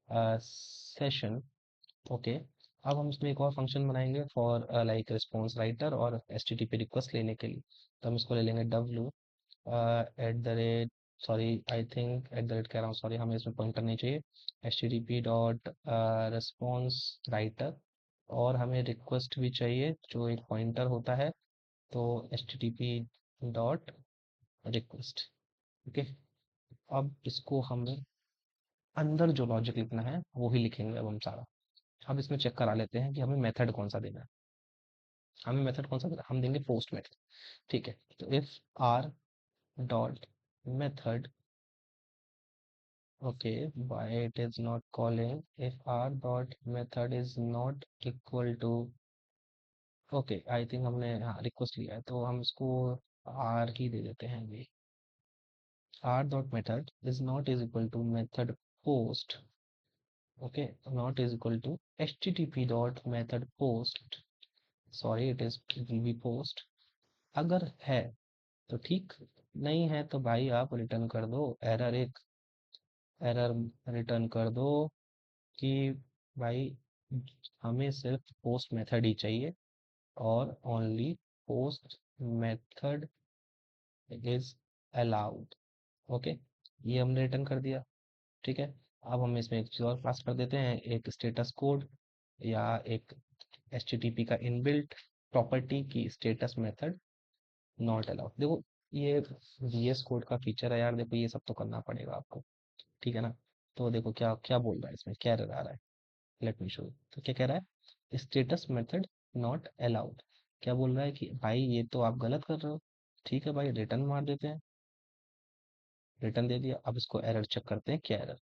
सेशन। ओके, अब हम इसमें एक और फंक्शन बनाएंगे फॉर लाइक रिस्पॉन्स राइटर और एच रिक्वेस्ट लेने के लिए। तो हम इसको ले लेंगे W at the rate, sorry I think at the rate कह रहा हूँ, सॉरी, हमें इसमें पॉइंटर नहीं चाहिए। HTTP रिस्पॉन्स राइटर, और हमें रिक्वेस्ट भी चाहिए जो एक पॉइंटर होता है। तो HTTP ओके। अब इसको हमें अंदर जो लॉजिक लिखना है वो ही लिखेंगे अब हम सारा। अब इसमें चेक करा लेते हैं कि हमें मेथड कौन सा देना है। हमें मेथड कौन सा देना है? हम देंगे पोस्ट मेथड। ठीक है, तो if R dot method, okay, why it is not calling if r dot method is not equal to, okay I think हमने हाँ रिक्वेस्ट लिया है तो हम इसको आर ही दे देते हैं अभी। r dot method is not is equal to method post, okay, not is equal to http dot method post, sorry it is will be post। अगर है तो ठीक, नहीं है तो भाई आप रिटर्न कर दो एरर, एक एरर रिटर्न कर दो कि भाई हमें सिर्फ पोस्ट मेथड ही चाहिए, और only post method is allowed. Okay, ये हमने रिटर्न कर दिया। ठीक है, अब हम इसमें एक चीज़ और पास कर देते हैं, एक स्टेटस कोड या एक HTTP का इनबिल्ट प्रॉपर्टी की स्टेटस मेथड नॉट अलाउड। देखो, ये VS कोड का फीचर है यार, देखो ये सब तो करना पड़ेगा आपको। ठीक है ना? तो देखो क्या क्या बोल रहा है इसमें, क्या एरर आ रहा है। Late me show. तो क्या कह रहा है, स्टेटस मेथड नॉट अलाउड। क्या बोल रहा है कि भाई ये तो आप गलत कर रहे हो। ठीक है भाई, रिटर्न मार देते हैं। रिटर्न दे दिया। अब इसको एरर चेक करते हैं, क्या एरर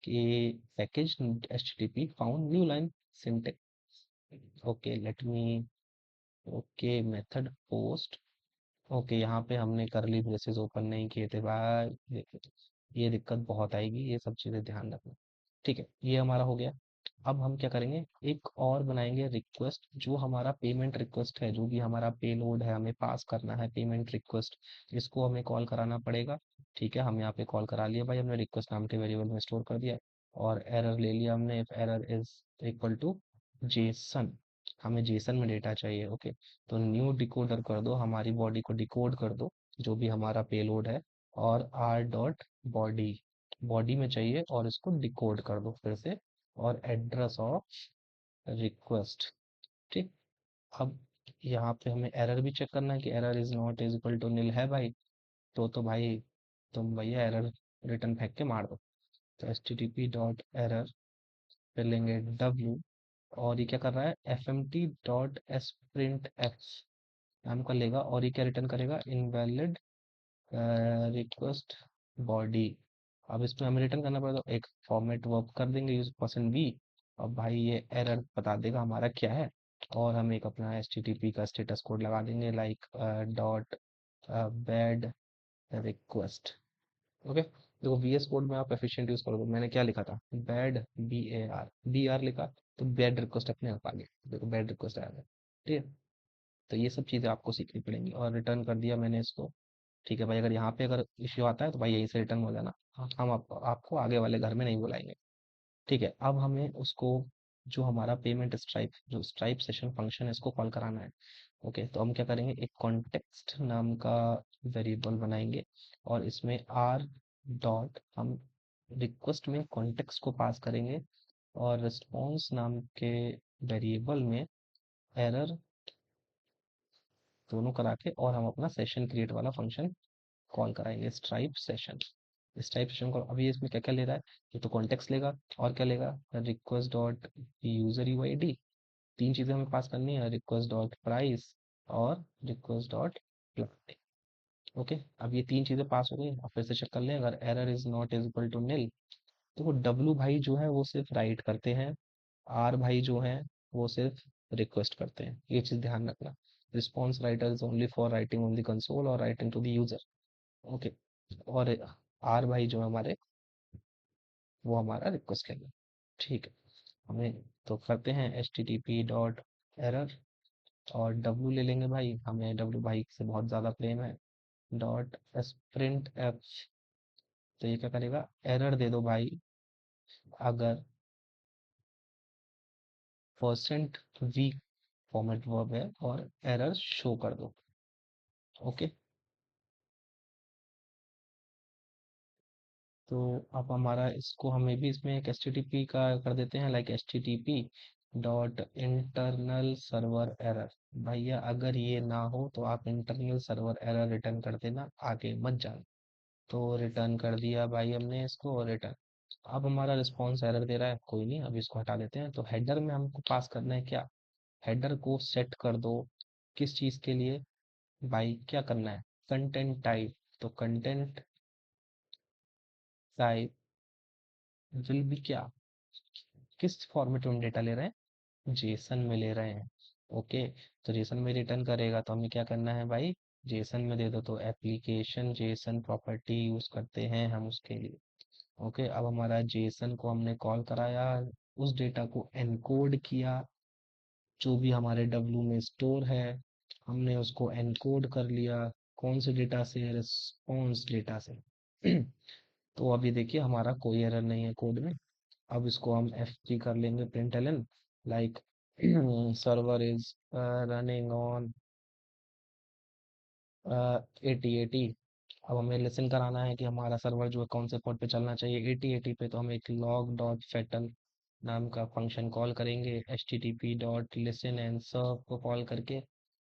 कि package HTTP found new line syntax. Okay let me, okay method post. Okay, यहाँ पे हमने करली ब्रेसेस ओपन नहीं किए थे भाई, ये दिक्कत बहुत आएगी, ये सब चीज़ें ध्यान रखना। ठीक है, ये हमारा हो गया। अब हम क्या करेंगे, एक और बनाएंगे रिक्वेस्ट, जो हमारा पेमेंट रिक्वेस्ट है, जो भी हमारा पेलोड है, हमें पास करना है पेमेंट रिक्वेस्ट, इसको हमें कॉल कराना पड़ेगा। ठीक है, हम यहाँ पे कॉल करा लिया भाई, हमने रिक्वेस्ट नाम के वेरिएबल में स्टोर कर दिया, और एरर ले लिया हमने, if error is equal to JSON. हमें जेसन में डेटा चाहिए। ओके, तो न्यू डिकोडर कर दो, हमारी बॉडी को डिकोड कर दो, जो भी हमारा पेलोड है, और आर डॉट बॉडी, बॉडी में चाहिए, और इसको डिकोड कर दो फिर से, और एड्रेस ऑफ रिक्वेस्ट। ठीक, अब यहाँ पे हमें एरर भी चेक करना है कि error is not is equal to nil है भाई, तो भाई तुम भैया एरर रिटर्न फेंक के मार दो। तो HTTP डॉट एरर, फिर लेंगे डब्ल्यू, और ये क्या कर रहा है, FMT dot S print F नाम का लेगा, और ये क्या रिटर्न करेगा, इनवैलिड रिक्वेस्ट बॉडी। अब इसमें हमें रिटर्न करना पड़ेगा, तो एक फॉर्मेट वर्क कर देंगे यूज परसेंट वी। अब भाई ये एरर बता देगा हमारा क्या है, और हम एक अपना HTTP का स्टेटस कोड लगा देंगे like dot bad request. Okay, देखो VS कोड में आप एफिशिएंट यूज करोगे, मैंने क्या लिखा था, बैड BAR लिखा, तो बैड रिक्वेस्ट अपने आप आ गया, देखो बैड रिक्वेस्ट आ गया। ठीक है, तो ये सब चीज़ें आपको सीखनी पड़ेंगी, और रिटर्न कर दिया मैंने इसको। ठीक है भाई, अगर यहाँ पे अगर इश्यू आता है तो भाई यहीं से रिटर्न हो जाना। हम आपको आगे वाले घर में नहीं बुलाएंगे। ठीक है, अब हमें उसको, जो हमारा पेमेंट स्ट्राइप, जो स्ट्राइप सेशन फंक्शन है, इसको कॉल कराना है। ओके, तो हम क्या करेंगे, एक कॉन्टेक्स्ट नाम का वेरिएबल बनाएंगे, और इसमें आर डॉट, हम रिक्वेस्ट में कॉन्टेक्स्ट को पास करेंगे, और रिस्पॉन्स नाम के वेरिएबल में एरर दोनों करा के, और हम अपना सेशन क्रिएट वाला फंक्शन कॉल कराएंगे स्ट्राइप सेशन। स्ट्राइप सेशन को अभी इसमें क्या क्या ले रहा है, ये तो कॉन्टेक्स्ट लेगा और क्या लेगा, रिक्वेस्ट डॉट यूजर यूआईडी, तीन चीजें हमें पास करनी है, रिक्वेस्ट डॉट प्राइस और रिक्वेस्ट डॉट प्लान। ओके, अब ये तीन चीजें पास हो गई। अब फिर से चेक कर लें, अगर error is not is equal to nil, तो वो डब्लू भाई जो है वो सिर्फ राइट करते हैं, आर भाई जो है वो सिर्फ रिक्वेस्ट करते हैं, ये चीज ध्यान रखना। Response writer is only for writing on the console और writing to the user. Okay, और आर भाई जो हमारे, वो हमारा रिक्वेस्ट लेंगे। ठीक है, हमें तो करते हैं H T T P dot error, और डब्लू ले लेंगे भाई, हमें डब्लू भाई से बहुत ज़्यादा प्रेम है, डॉट स्प्रिंट एफ। तो ये क्या करेगा, एरर दे दो भाई अगर परसेंट वीक फॉर्मेट वर्ब है, और एरर शो कर दो। ओके, तो अब हमारा इसको हमें भी इसमें एक एच टी टी पी का कर देते हैं, like H T T P dot internal server error. भैया अगर ये ना हो तो आप इंटरनल सर्वर एरर रिटर्न कर देना, आगे मत जाना। तो रिटर्न कर दिया भाई हमने इसको, रिटर्न। अब हमारा रिस्पॉन्स एरर दे रहा है, कोई नहीं, अब इसको हटा देते हैं। तो हेडर में हमको पास करना है क्या, हेडर को सेट कर दो किस चीज़ के लिए भाई, क्या करना है, कंटेंट टाइप। तो कंटेंट टाइप विल बी क्या, किस फॉर्मेट में डेटा ले रहे हैं, जेसन में ले रहे हैं। ओके, तो जेसन में रिटर्न करेगा तो हमें क्या करना है भाई, जेसन में दे दो, तो एप्लीकेशन जेसन प्रॉपर्टी यूज करते हैं हम उसके लिए। ओके, अब हमारा जेसन को हमने कॉल कराया, उस डेटा को एनकोड किया, जो भी हमारे डब्लू में स्टोर है हमने उसको एनकोड कर लिया, कौन से डेटा से, रिस्पॉन्स डेटा से। तो अभी देखिए हमारा कोई एरर नहीं है कोड में। अब इसको हम एफ जी कर लेंगे, println, like server is running on 8080। अब हमें लिसन कराना है कि हमारा सर्वर जो है कौन से पोर्ट पे चलना चाहिए, 8080 पे। तो हम एक लॉग डॉट फेटल नाम का फंक्शन कॉल करेंगे, H T T P dot listen and serve को कॉल करके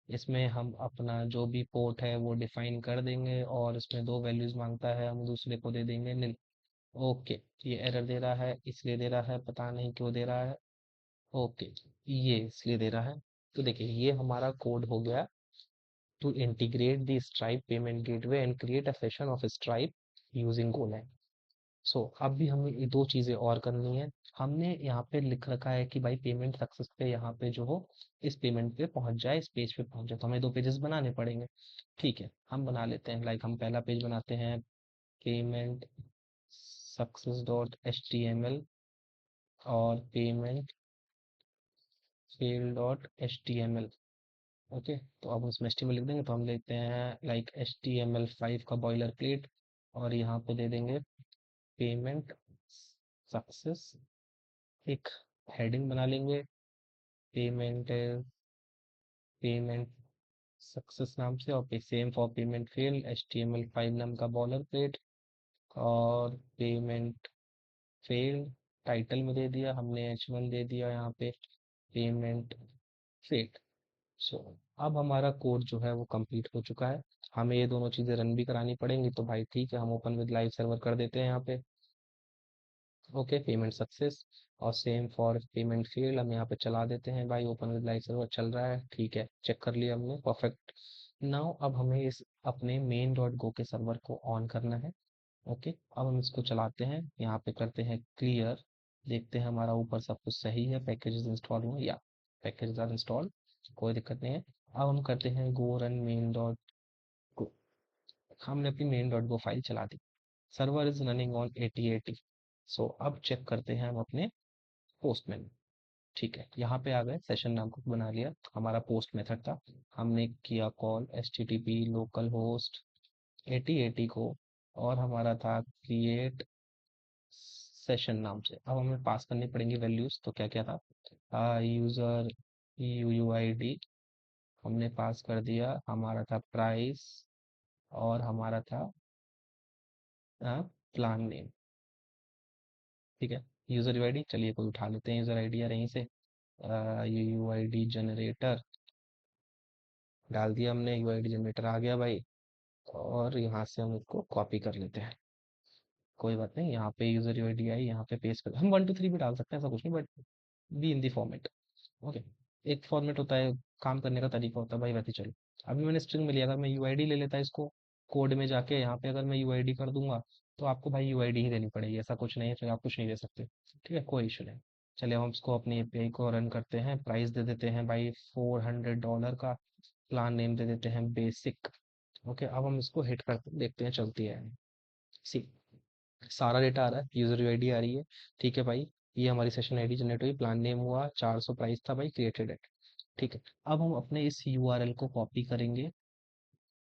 इसमें हम अपना जो भी पोर्ट है वो डिफाइन कर देंगे, और इसमें दो वैल्यूज मांगता है, हम दूसरे को दे देंगे निल। ओके, ये एरर दे रहा है, इसलिए दे रहा है, पता नहीं क्यों दे रहा है। ओके, ये इसलिए दे रहा है। तो देखिए ये हमारा कोड हो गया, to integrate the Stripe payment gateway and create a session of Stripe using Golang। सो अब भी हमें ये दो चीजें और करनी है। हमने यहाँ पे लिख रखा है कि भाई पेमेंट सक्सेस पे यहाँ पे जो हो, इस पेमेंट पे पहुंच जाए, इस पेज पे पहुंच जाए, तो हमें दो पेजेस बनाने पड़ेंगे। ठीक है, हम बना लेते हैं, लाइक हम पहला पेज बनाते हैं, payment success dot H T M L और payment fail dot H T M L. Okay, तो अब उसमें HTML लिख देंगे, तो हम लेते हैं लाइक HTML5 का बॉयलर प्लेट, और यहाँ पे दे देंगे पेमेंट सक्सेस, एक हेडिंग बना लेंगे, पेमेंट पेमेंट सक्सेस नाम से, और same for payment fail HTML5 नाम का बॉयलर प्लेट, और पेमेंट फेल टाइटल में दे दिया हमने, H1 दे दिया यहाँ पे, पेमेंट फेल। सो अब हमारा कोड जो है वो कंप्लीट हो चुका है। हमें ये दोनों चीज़ें रन भी करानी पड़ेंगी, तो भाई ठीक है, हम ओपन विद लाइव सर्वर कर देते हैं यहाँ पे। ओके, पेमेंट सक्सेस और सेम फॉर पेमेंट फील्ड हम यहाँ पे चला देते हैं भाई, ओपन विद लाइव सर्वर चल रहा है, ठीक है, चेक कर लिया हमने, परफेक्ट। नाउ अब हमें इस अपने मेन डॉट गो के सर्वर को ऑन करना है। ओके, अब हम इसको चलाते हैं, यहाँ पे करते हैं क्लियर, देखते हैं हमारा ऊपर सब कुछ सही है, पैकेजेस इंस्टॉल हुए या पैकेजेस आर इंस्टॉल, कोई दिक्कत नहीं है। अब हम करते हैं गो रन मेन डॉट गो, हमने अपनी मेन डॉट गो फाइल चला दी, सर्वर इज रनिंग ऑन 8080। सो अब चेक करते हैं हम अपने पोस्टमैन। ठीक है, यहाँ पे आ गए, सेशन नाम को बना लिया, हमारा पोस्ट मेथड था, हमने किया call H T T P local host 8080 को, और हमारा था क्रिएट सेशन नाम से। अब हमें पास करनी पड़ेंगी वैल्यूज, तो क्या क्या था, user you you I D हमने पास कर दिया, हमारा था प्राइस, और हमारा था प्लान नेम। ठीक है, यूजर यू आई डी, चलिए कोई उठा लेते हैं यूजर आई डी, या यहीं से you you I D generator डाल दिया हमने, यू आई डी जनरेटर आ गया भाई। और यहाँ से हम इसको कॉपी कर लेते हैं। कोई बात नहीं, यहाँ पे यूजर यूआईडी आई, यहाँ पे पेस्ट कर, हम 1 2 3 भी डाल सकते हैं, ऐसा कुछ नहीं, but be in the format. Okay. एक फॉर्मेट होता है, काम करने का तरीका होता है भाई, वैसे चलो। अभी मैंने स्ट्रिंग में लिया, अगर मैं यूआईडी ले लेता इसको कोड में जाके, यहाँ पे अगर मैं यूआईडी कर दूंगा तो आपको भाई यूआईडी ही देनी पड़ेगी, ऐसा कुछ नहीं है, फिर आप कुछ नहीं दे सकते। ठीक है, कोई इशू नहीं। चलिए हम इसको अपनी एपीआई को रन करते हैं, प्राइस दे देते हैं भाई $400 का, प्लान नेम दे देते हैं बेसिक। ओके, अब हम इसको हिट करते देखते हैं चलती है। सी, सारा डेटा आ रहा है, यूजर यूआईडी आ रही है। ठीक है भाई, ये हमारी सेशन आईडी जनरेट हुई, प्लान नेम हुआ 400, प्राइस था भाई, क्रिएटेड है। ठीक है। अब हम अपने इस यूआरएल को कॉपी करेंगे।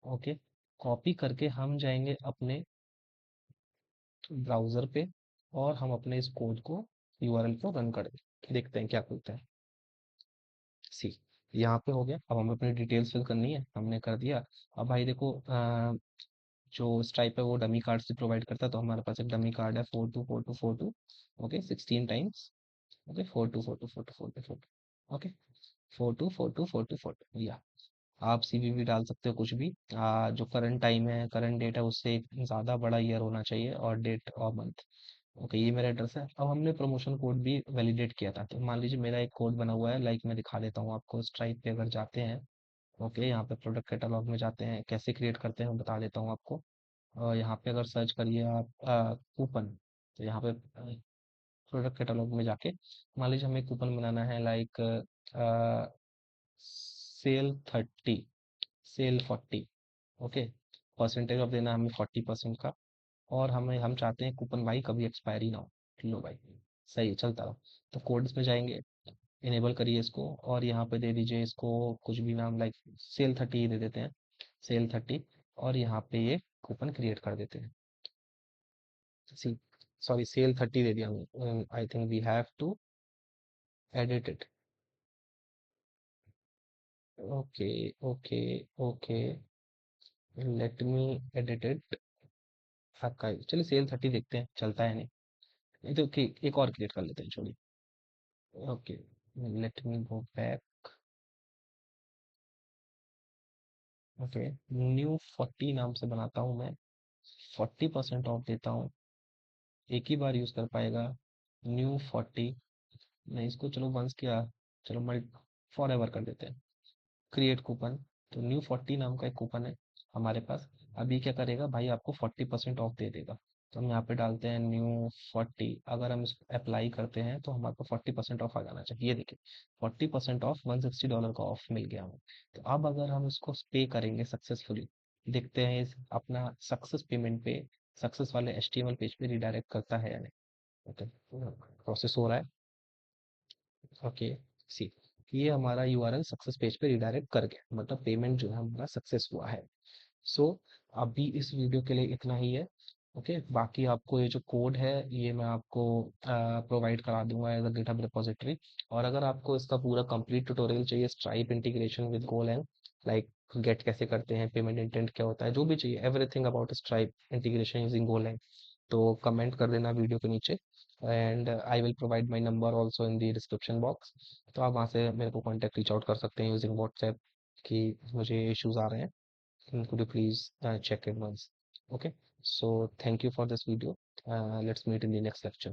ओके। कॉपी करके हम जाएंगे अपने ब्राउजर पे, और हम अपने इस कोड को, यूआरएल को रन करेंगे, देखते हैं क्या खुलता है। सी, यहाँ पे हो गया। अब हमें अपनी डिटेल्स फिल करनी है, हमने कर दिया। अब भाई देखो, जो स्ट्राइप है वो डमी कार्ड से प्रोवाइड करता है, तो हमारे पास एक डमी कार्ड है 424242। Okay, 16 times. ओके, 42424242। ओके, 42424242 या आप सीवीवी डाल सकते हो, कुछ भी। जो करंट टाइम है, करंट डेट है, उससे एक ज़्यादा बड़ा ईयर होना चाहिए, और डेट और मंथ। ओके, ये मेरा एड्रेस है। अब हमने प्रमोशन कोड भी वैलिडेट किया था, तो मान लीजिए मेरा एक कोड बना हुआ है, लाइक मैं दिखा देता हूँ आपको। स्ट्राइप पे अगर जाते हैं, ओके, यहाँ पे प्रोडक्ट कैटलॉग में जाते हैं, कैसे क्रिएट करते हैं मैं बता देता हूँ आपको। यहाँ पे अगर सर्च करिए आप कूपन, तो यहाँ पे प्रोडक्ट कैटलॉग में जाके, मान लीजिए हमें कूपन बनाना है, like sale 30, sale 40। Okay, percentage off देना है हमें 40% का। और हम चाहते हैं कूपन भाई कभी एक्सपायरी ना हो। लो भाई, सही है, चलता रहो। तो कोड्स में जाएंगे, इनेबल करिए इसको, और यहाँ पे दे दीजिए इसको कुछ भी नाम, लाइक सेल 30 ही दे देते हैं, सेल 30। और यहाँ पे ये कूपन क्रिएट कर देते हैं। सी, सॉरी, सेल 30 दे दिया। I think we have to edit it. Okay, okay, okay, let me edit it. आपका चलिए सेल 30 देखते हैं चलता है नहीं। नहीं तो एक और क्रिएट कर लेते हैं, छोड़िए। ओके, लेट मी गो बैक। ओके, न्यू 40 नाम से बनाता हूँ मैं, 40% ऑफ देता हूँ, एक ही बार यूज कर पाएगा। न्यू 40, नहीं इसको चलो वंस किया, चलो मल्ट फॉर एवर कर देते हैं, क्रिएट कूपन। तो न्यू 40 नाम का एक कूपन है हमारे पास। अब ये क्या करेगा भाई, आपको 40% ऑफ दे देगा। तो हम यहाँ पे डालते हैं न्यू 40, अगर हम इसको अप्लाई करते हैं तो हमारे को 40% ऑफ आ जाना चाहिए। ये देखिए, 40% ऑफ, $160 का ऑफ मिल गया हमें। तो अब अगर हम इसको पे करेंगे सक्सेसफुली, देखते हैं इस अपना सक्सेस पेमेंट पे, सक्सेस वाले HTML पेज पे रिडायरेक्ट करता है या नहीं। ओके, प्रोसेस हो रहा है। ओके, सी, ये हमारा यूआरएल सक्सेस पेज पे रिडायरेक्ट कर गया, मतलब पेमेंट जो है हमारा सक्सेस हुआ है। सो अभी इस वीडियो के लिए इतना ही है। ओके, बाकी आपको ये जो कोड है, ये मैं आपको प्रोवाइड करा दूंगा एज अ गिटहब रिपोजिटरी। और अगर आपको इसका पूरा कंप्लीट ट्यूटोरियल चाहिए, stripe integration with Golang, like get कैसे करते हैं, पेमेंट इंटेंट क्या होता है, जो भी चाहिए, everything about stripe integration using Golang, तो कमेंट कर देना वीडियो के नीचे। And I will provide my number also in the description box. तो आप वहाँ से मेरे को कॉन्टैक्ट रीच आउट कर सकते हैं यूजिंग व्हाट्सएप, कि मुझे इश्यूज आ रहे हैं, and could you please check it once? Okay, so thank you for this video. Let's meet in the next lecture.